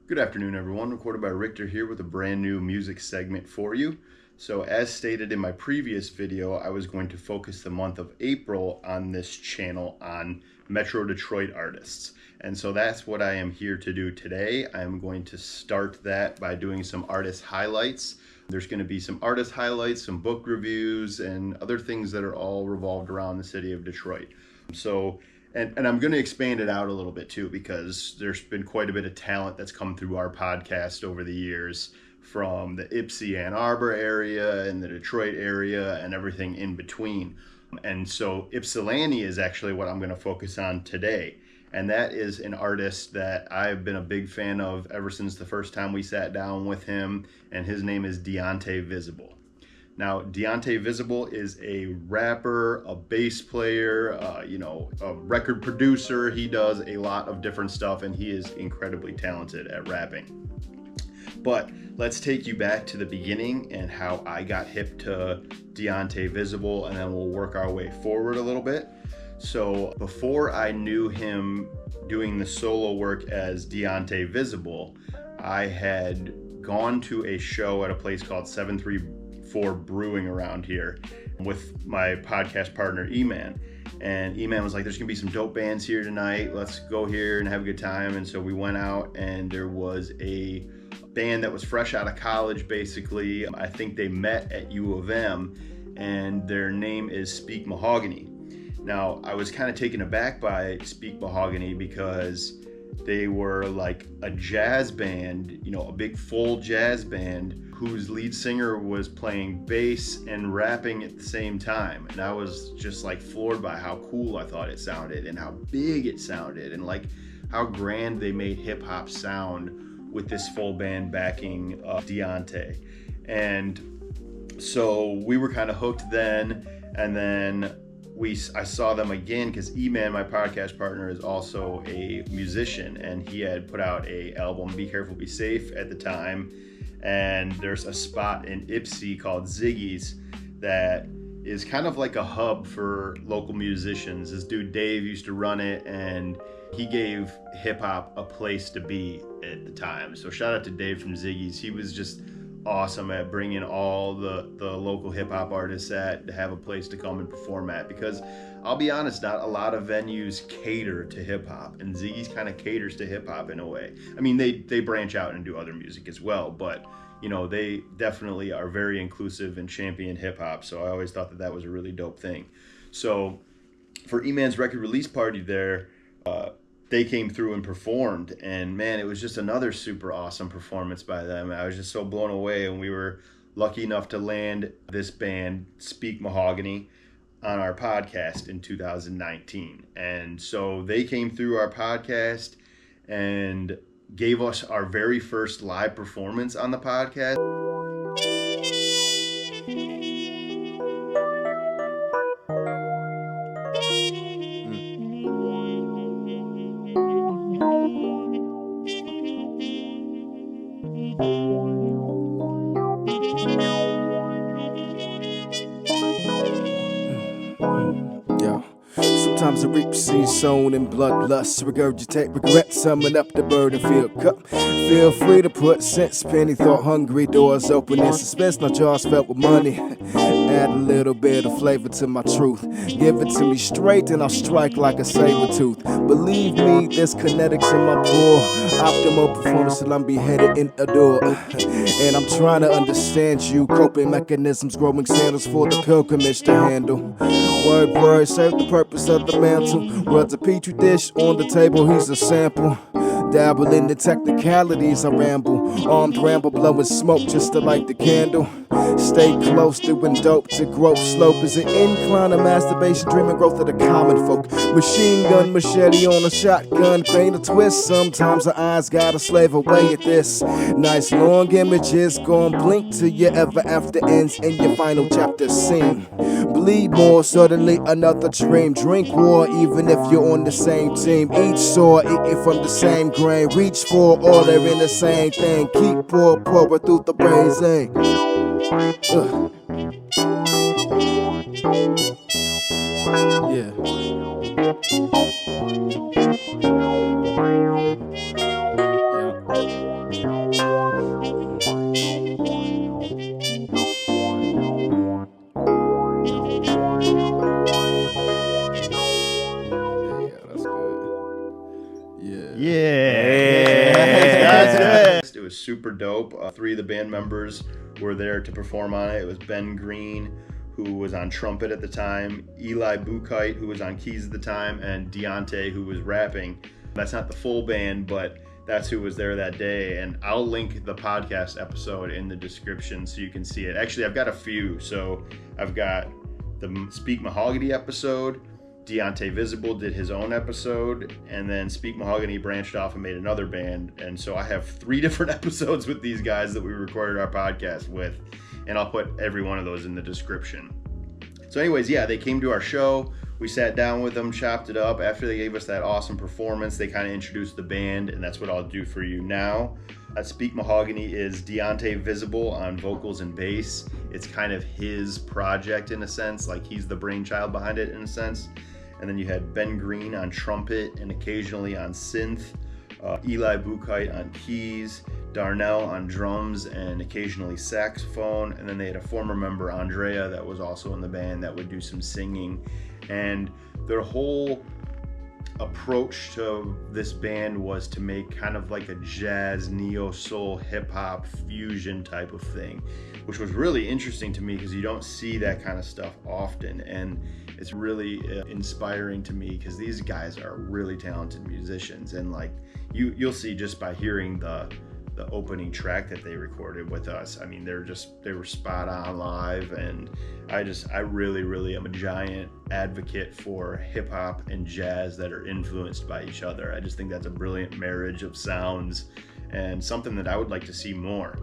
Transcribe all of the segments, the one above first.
Good afternoon, everyone. Recorded by Richter here with a brand new music segment for you. So as stated in my previous video, I was going to focus the month of April on this channel on Metro Detroit artists. And so that's what I am here to do today. I'm going to start that by doing some artist highlights. There's going to be some artist highlights, some book reviews, and other things that are all revolved around the city of Detroit. And I'm going to expand it out a little bit too, because there's been quite a bit of talent that's come through our podcast over the years from the Ypsi Ann Arbor area and the Detroit area and everything in between. And so Ypsilanti is actually what I'm going to focus on today. And that is an artist that I've been a big fan of ever since the first time we sat down with him. And his name is Diont'e Visible. Now, Diont'e Visible is a rapper, a bass player, a record producer. He does a lot of different stuff, and he is incredibly talented at rapping. But let's take you back to the beginning and how I got hip to Diont'e Visible, and then we'll work our way forward a little bit. So before I knew him doing the solo work as Diont'e Visible, I had gone to a show at a place called 734 Brewing around here with my podcast partner E-Man. And E-Man was like, there's gonna be some dope bands here tonight. Let's go here and have a good time. And so we went out, and there was a band that was fresh out of college, basically. I think they met at U of M, and their name is Speak Mahogany. Now, I was kind of taken aback by Speak Mahogany because they were like a jazz band, a big full jazz band whose lead singer was playing bass and rapping at the same time. And I was just like floored by how cool I thought it sounded and how big it sounded and like how grand they made hip hop sound with this full band backing Diont'e. And so we were kind of hooked then, and then I saw them again because E-Man, my podcast partner, is also a musician, and he had put out a album, Be Careful, Be Safe, at the time. And there's a spot in Ypsi called Ziggy's that is kind of like a hub for local musicians. This dude Dave used to run it, and he gave hip hop a place to be at the time. So shout out to Dave from Ziggy's. He was just awesome at bringing all the local hip hop artists to have a place to come and perform at, because I'll be honest, not a lot of venues cater to hip hop, and Ziggy's kind of caters to hip hop in a way. I mean, they branch out and do other music as well, but they definitely are very inclusive and champion hip hop. So I always thought that was a really dope thing. So for E-Man's record release party there, they came through and performed, and man, it was just another super awesome performance by them. I was just so blown away, and we were lucky enough to land this band, Speak Mahogany, on our podcast in 2019. And so they came through our podcast and gave us our very first live performance on the podcast. Sometimes I reap seeds sown in bloodlust, regurgitate regret, summon up the burden, feel cup. Feel free to put sense, penny thought hungry, doors open in suspense, my jaws filled with money. Add a little bit of flavor to my truth, give it to me straight and I'll strike like a saber tooth. Believe me, there's kinetics in my pour, optimal performance till I'm beheaded in a door. And I'm trying to understand you, coping mechanisms, growing sandals for the pilgrimage to handle. Word, serve the purpose of the mantle. Runs a petri dish on the table, he's a sample. Dabble in the technicalities, I ramble. Armed ramble, blowing smoke just to light the candle. Stay close, doing dope to growth. Slope is an incline of masturbation, dreaming growth of the common folk. Machine gun, machete on a shotgun, paint a twist. Sometimes our eyes gotta slave away at this. Nice long images, gon' blink till your ever after ends in your final chapter scene. Bleed more, suddenly another dream. Drink war, even if you're on the same team. Each saw, eating from the same grain. Reach for all, they're in the same thing. Keep pouring through the brazen. Yeah. Yeah. Yeah. It was super dope. Three of the band members were there to perform on it. It was Ben Green, who was on trumpet at the time, Eli Bukite, who was on keys at the time, and Diont'e, who was rapping. That's not the full band, but that's who was there that day. And I'll link the podcast episode in the description so you can see it. Actually, I've got a few. So I've got the Speak Mahogany episode. Diont'e Visible did his own episode, and then Speak Mahogany branched off and made another band. And so I have 3 different episodes with these guys that we recorded our podcast with, and I'll put every one of those in the description. So anyways, yeah, they came to our show. We sat down with them, chopped it up. After they gave us that awesome performance, they kind of introduced the band, and that's what I'll do for you now. Speak Mahogany is Diont'e Visible on vocals and bass. It's kind of his project in a sense, like he's the brainchild behind it in a sense. And then you had Ben Green on trumpet and occasionally on synth, Eli Bukite on keys, Darnell on drums and occasionally saxophone, and then they had a former member, Andrea, that was also in the band that would do some singing. And their whole approach to this band was to make kind of like a jazz, neo-soul, hip-hop fusion type of thing, which was really interesting to me because you don't see that kind of stuff often, and it's really inspiring to me because these guys are really talented musicians. And like you'll see just by hearing the opening track that they recorded with us, I mean, they were spot on live. And I really am a giant advocate for hip hop and jazz that are influenced by each other. I just think that's a brilliant marriage of sounds and something that I would like to see more.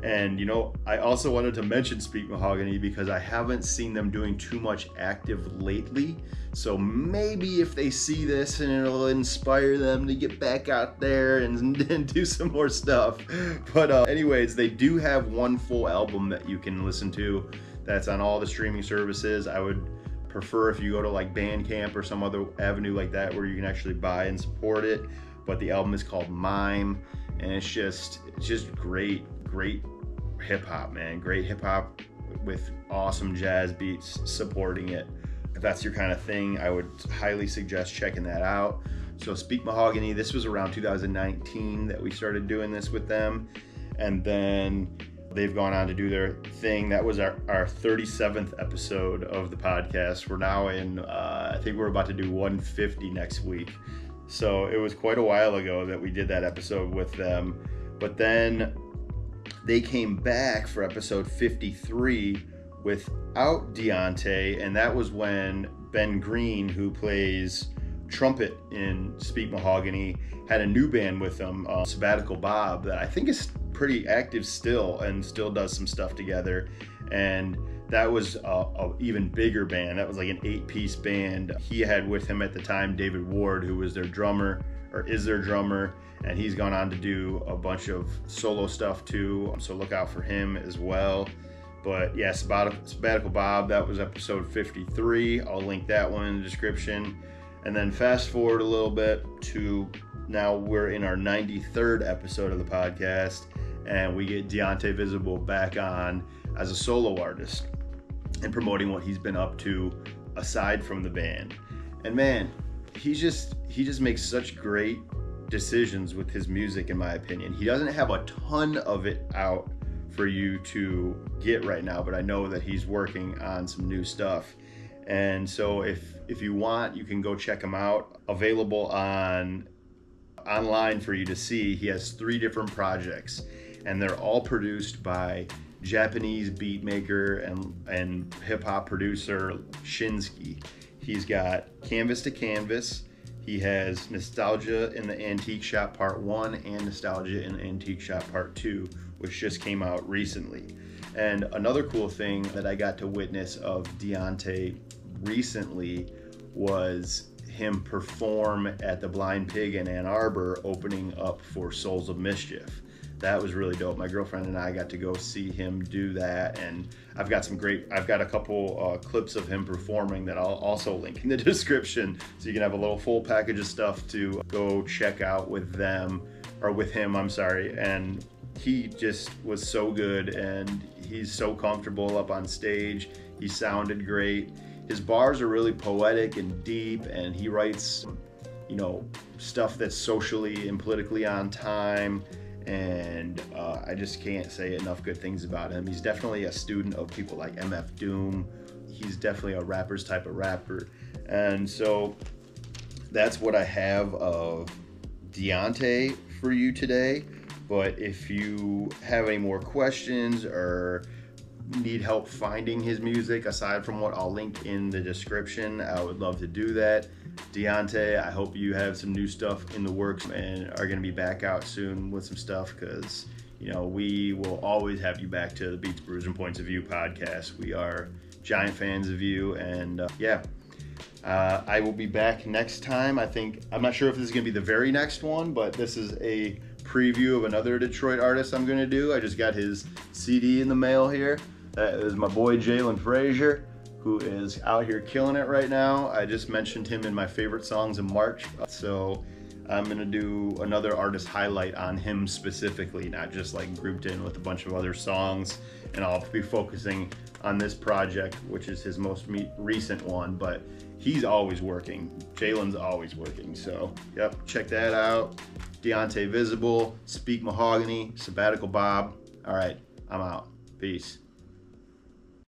And you know, I also wanted to mention Speak Mahogany because I haven't seen them doing too much active lately. So maybe if they see this and it'll inspire them to get back out there and do some more stuff. But anyways, they do have one full album that you can listen to that's on all the streaming services. I would prefer if you go to like Bandcamp or some other avenue like that where you can actually buy and support it. But the album is called Mime, and it's just great hip hop, man. Great hip hop with awesome jazz beats supporting it. If that's your kind of thing, I would highly suggest checking that out. So Speak Mahogany, this was around 2019 that we started doing this with them, and then they've gone on to do their thing. That was our 37th episode of the podcast. We're now in I think we're about to do 150 next week. So it was quite a while ago that we did that episode with them. But then they came back for episode 53 without Diont'e, and that was when Ben Green, who plays trumpet in Speak Mahogany, had a new band with them, Sabbatical Bob, that I think is pretty active still and still does some stuff together. And that was a even bigger band. That was like an 8-piece band. He had with him at the time David Ward, who was their drummer, or is their drummer, and he's gone on to do a bunch of solo stuff too, so look out for him as well. But yeah, Sabbatical Bob, that was episode 53. I'll link that one in the description. And then fast forward a little bit to now we're in our 93rd episode of the podcast, and we get Diont'e Visible back on as a solo artist and promoting what he's been up to aside from the band. And man, he just makes such great decisions with his music, in my opinion. He doesn't have a ton of it out for you to get right now, but I know that he's working on some new stuff. And so if you want, you can go check him out. Available online for you to see. He has 3 different projects, and they're all produced by Japanese beat maker and hip-hop producer Shinsky. He's got Canvas to Canvas. He has Nostalgia in the Antique Shop Part 1 and Nostalgia in the Antique Shop Part 2, which just came out recently. And another cool thing that I got to witness of Diont'e recently was him perform at the Blind Pig in Ann Arbor, opening up for Souls of Mischief. That was really dope. My girlfriend and I got to go see him do that, and I've got a couple clips of him performing that I'll also link in the description, so you can have a little full package of stuff to go check out with them, or with him, I'm sorry. And he just was so good, and he's so comfortable up on stage. He sounded great. His bars are really poetic and deep, and he writes, stuff that's socially and politically on time. and I just can't say enough good things about him. He's definitely a student of people like MF Doom. He's definitely a rapper's type of rapper. And so that's what I have of Diont'e for you today. But if you have any more questions or need help finding his music aside from what I'll link in the description, I would love to do that. Diont'e, I hope you have some new stuff in the works and are going to be back out soon with some stuff, because we will always have you back to the Beats, Brews, and Points of View podcast. We are giant fans of you, and I will be back next time. I'm not sure if this is going to be the very next one, but this is a preview of another Detroit artist I'm going to do. I just got his CD in the mail here. That is my boy Jalen Frazier, who is out here killing it right now. I just mentioned him in my favorite songs in March, so I'm gonna do another artist highlight on him specifically, not just like grouped in with a bunch of other songs, and I'll be focusing on this project, which is his most recent one, but he's always working. Jalen's always working, so yep, check that out. Diont'e Visible, Speak Mahogany, Sabbatical Bob. All right, I'm out. Peace.